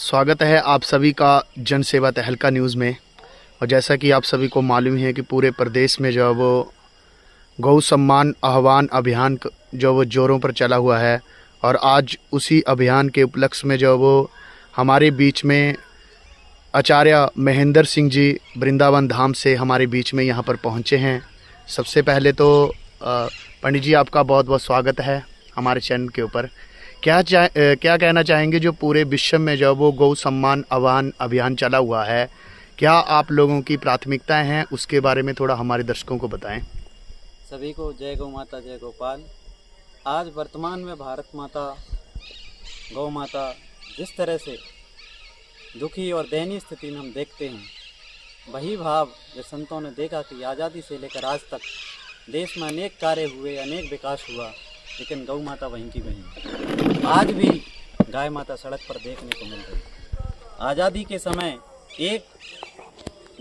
स्वागत है आप सभी का जन सेवा तहलका न्यूज़ में। और जैसा कि आप सभी को मालूम है कि पूरे प्रदेश में जो वो गौ सम्मान आह्वान अभियान जो वो ज़ोरों पर चला हुआ है, और आज उसी अभियान के उपलक्ष्य में जो वो हमारे बीच में आचार्य महेंद्र सिंह जी वृंदावन धाम से हमारे बीच में यहाँ पर पहुँचे हैं। सबसे पहले तो पंडित जी आपका बहुत बहुत स्वागत है हमारे चैनल के ऊपर। क्या कहना चाहेंगे जो पूरे विश्व में जो वो गौ सम्मान आह्वान अभियान चला हुआ है, क्या आप लोगों की प्राथमिकताएं हैं, उसके बारे में थोड़ा हमारे दर्शकों को बताएं। सभी को जय गौ माता जय गोपाल। आज वर्तमान में भारत माता गौ माता जिस तरह से दुखी और दयनीय स्थिति में हम देखते हैं, वही भाव जो संतों ने देखा कि आज़ादी से लेकर आज तक देश में अनेक कार्य हुए, अनेक विकास हुआ, लेकिन गौ माता वहीं की वहीं। आज भी गाय माता सड़क पर देखने को मिल रही। आज़ादी के समय एक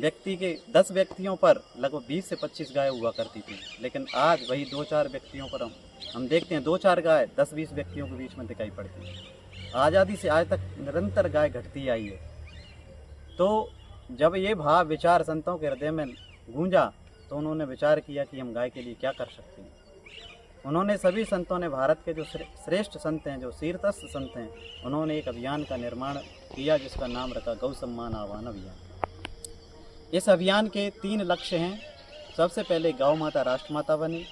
व्यक्ति के 10 व्यक्तियों पर लगभग 20 से 25 गाय हुआ करती थी, लेकिन आज वही 2-4 व्यक्तियों पर हम देखते हैं 2-4 गाय 10-20 व्यक्तियों के बीच में दिखाई पड़ती है। आज़ादी से आज तक निरंतर गाय घटती आई है। तो जब ये भाव विचार संतों के हृदय में गूंजा तो उन्होंने विचार किया कि हम गाय के लिए क्या कर सकते हैं। उन्होंने सभी संतों ने, भारत के जो श्रेष्ठ संत हैं, जो शीर्षस्थ संत हैं, उन्होंने एक अभियान का निर्माण किया जिसका नाम रखा गौ सम्मान आह्वान अभियान। इस अभियान के 3 लक्ष्य हैं। सबसे पहले गौ माता राष्ट्र माता बने,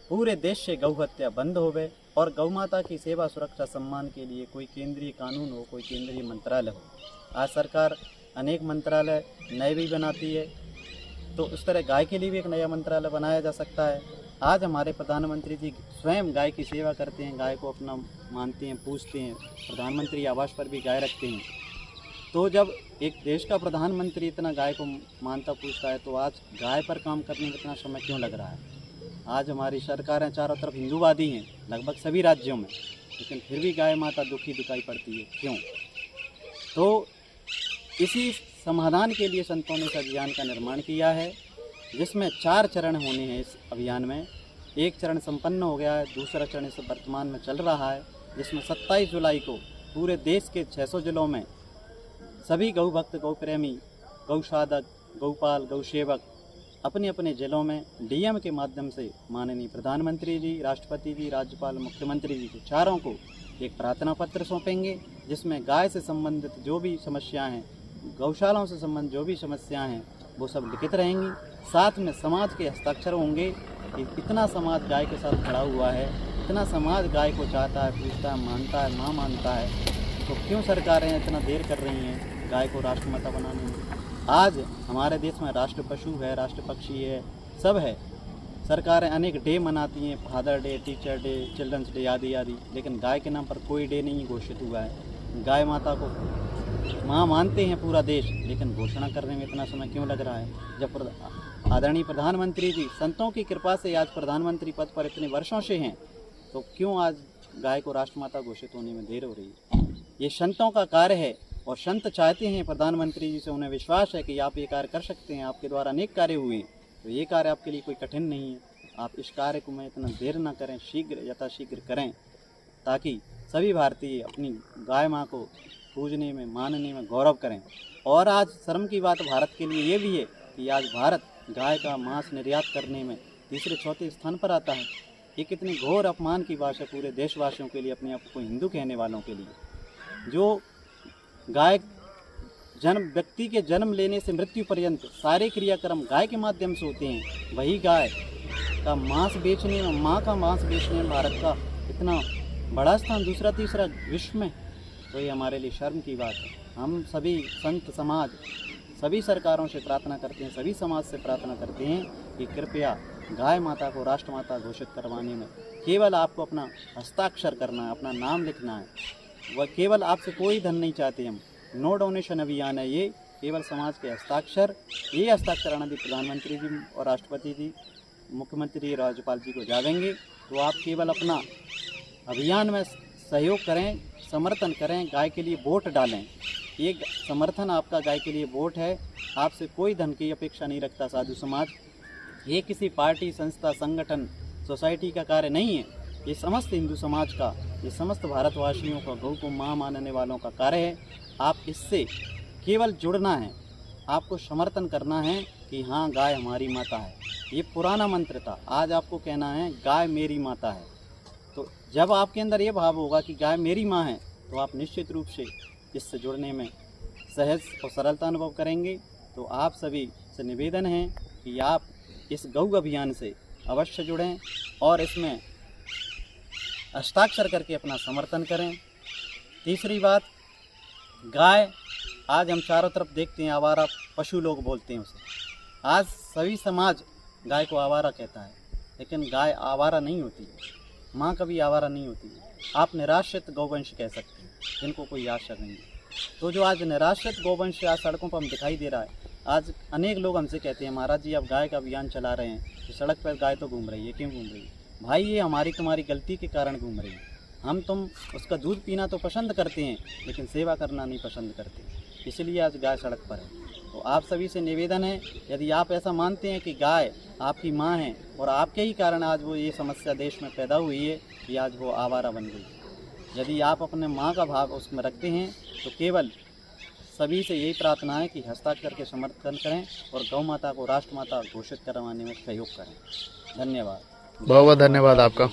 पूरे देश से गौ हत्या बंद होवे और गौ माता की सेवा सुरक्षा सम्मान के लिए कोई केंद्रीय कानून हो, कोई केंद्रीय मंत्रालय हो। आज सरकार अनेक मंत्रालय नए भी बनाती है, तो उस तरह गाय के लिए भी एक नया मंत्रालय बनाया जा सकता है। आज हमारे प्रधानमंत्री जी स्वयं गाय की सेवा करते हैं, गाय को अपना मानते हैं, पूजते हैं। प्रधानमंत्री आवास पर भी गाय रखते हैं। तो जब एक देश का प्रधानमंत्री इतना गाय को मानता पूजता है, तो आज गाय पर काम करने में इतना समय क्यों लग रहा है। आज हमारी सरकारें चारों तरफ हिंदूवादी हैं, लगभग सभी राज्यों में, लेकिन फिर भी गाय माता दुखी दिखाई पड़ती है, क्यों? तो इसी समाधान के लिए संतों ने इस अभियान का निर्माण किया है, जिसमें 4 चरण होने हैं। इस अभियान में एक चरण संपन्न हो गया है, दूसरा चरण इस वर्तमान में चल रहा है, जिसमें 27 जुलाई को पूरे देश के 600 जिलों में सभी गौ भक्त, गौ प्रेमी, गौ साधक, गौपाल, गौ सेवक अपने अपने जिलों में डीएम के माध्यम से माननीय प्रधानमंत्री जी, राष्ट्रपति जी, राज्यपाल, मुख्यमंत्री जी को चारों को एक प्रार्थना पत्र सौंपेंगे, जिसमें गाय से संबंधित जो भी समस्याएं हैं, गौशालाओं से संबंधित जो भी समस्याएं हैं, वो सब लिखित रहेंगी। साथ में समाज के हस्ताक्षर होंगे कि इतना समाज गाय के साथ खड़ा हुआ है, इतना समाज गाय को चाहता है, पूछता है, मानता है, माँ मानता है, तो क्यों सरकारें इतना देर कर रही हैं गाय को राष्ट्रमाता बनाने में। आज हमारे देश में राष्ट्र पशु है, राष्ट्र पक्षी है, सब है। सरकारें अनेक डे मनाती हैं, father day, teacher day, children's day आदि आदि, लेकिन गाय के नाम पर कोई डे नहीं घोषित हुआ है। गाय माता को माँ मानते हैं पूरा देश, लेकिन घोषणा करने में इतना समय क्यों लग रहा है। जब आदरणीय प्रधानमंत्री जी संतों की कृपा से आज प्रधानमंत्री पद पर इतने वर्षों से हैं, तो क्यों आज गाय को राष्ट्रमाता घोषित होने में देर हो रही है। ये संतों का कार्य है और संत चाहते हैं, प्रधानमंत्री जी से उन्हें विश्वास है कि आप ये कार्य कर सकते हैं, आपके द्वारा अनेक कार्य हुए, तो ये कार्य आपके लिए कोई कठिन नहीं है। आप इस कार्य को में इतना देर ना करें, शीघ्र यथाशीघ्र करें, ताकि सभी भारतीय अपनी गाय माँ को पूजने में, मानने में गौरव करें। और आज शर्म की बात भारत के लिए ये भी है कि आज भारत गाय का मांस निर्यात करने में 3-4 स्थान पर आता है। ये कितनी घोर अपमान की बात है पूरे देशवासियों के लिए, अपने आप को हिंदू कहने वालों के लिए। जो गाय व्यक्ति के जन्म लेने से मृत्यु पर्यंत सारे क्रियाक्रम गाय के माध्यम से होते हैं, वही गाय का मांस बेचने में, माँ का मांस बेचने में भारत का इतना बड़ा स्थान, दूसरा तीसरा विश्व में, तो ये हमारे लिए शर्म की बात है। हम सभी संत समाज सभी सरकारों से प्रार्थना करते हैं, सभी समाज से प्रार्थना करते हैं कि कृपया गाय माता को राष्ट्रमाता घोषित करवाने में केवल आपको अपना हस्ताक्षर करना है, अपना नाम लिखना है। वह केवल आपसे कोई धन नहीं चाहते हम। नो डोनेशन अभियान है ये, केवल समाज के हस्ताक्षर। ये हस्ताक्षर आदि प्रधानमंत्री जी और राष्ट्रपति जी, मुख्यमंत्री, राज्यपाल जी को जावेंगे, तो आप केवल अपना अभियान में सहयोग करें, समर्थन करें, गाय के लिए वोट डालें। ये समर्थन आपका गाय के लिए वोट है, आपसे कोई धन की अपेक्षा नहीं रखता साधु समाज। ये किसी पार्टी, संस्था, संगठन, सोसाइटी का कार्य नहीं है। ये समस्त हिंदू समाज का, ये समस्त भारतवासियों का, गौ को माँ मानने वालों का कार्य है। आप इससे केवल जुड़ना है, आपको समर्थन करना है कि हाँ गाय हमारी माता है। ये पुराना मंत्र था, आज आपको कहना है गाय मेरी माता है। तो जब आपके अंदर ये भाव होगा कि गाय मेरी माँ है, तो आप निश्चित रूप से इससे जुड़ने में सहज और सरलता अनुभव करेंगे। तो आप सभी से निवेदन है कि आप इस गौ अभियान से अवश्य जुड़ें और इसमें हस्ताक्षर करके अपना समर्थन करें। तीसरी बात, गाय आज हम चारों तरफ देखते हैं, आवारा पशु लोग बोलते हैं उसे। आज सभी समाज गाय को आवारा कहता है, लेकिन गाय आवारा नहीं होती है, माँ कभी आवारा नहीं होती है। आप निराश्रित गौवंश कह सकते हैं, जिनको कोई आशा नहीं है। तो जो आज निराश्रित गौवंश आज सड़कों पर हम दिखाई दे रहा है, आज अनेक लोग हमसे कहते हैं महाराज जी आप गाय का अभियान चला रहे हैं, तो सड़क पर गाय तो घूम रही है, क्यों घूम रही है? भाई ये हमारी तुम्हारी गलती के कारण घूम रही है। हम तुम उसका दूध पीना तो पसंद करते हैं, लेकिन सेवा करना नहीं पसंद करते, इसलिए आज गाय सड़क पर है। तो आप सभी से निवेदन है, यदि आप ऐसा मानते हैं कि गाय आपकी माँ है और आपके ही कारण आज वो ये समस्या देश में पैदा हुई है कि आज वो आवारा बन गई, यदि आप अपने माँ का भाव उसमें रखते हैं, तो केवल सभी से यही प्रार्थना है कि हस्ताक्षर के समर्थन करें और गौ माता को राष्ट्रमाता घोषित करवाने में सहयोग करें। धन्यवाद। बहुत बहुत धन्यवाद आपका।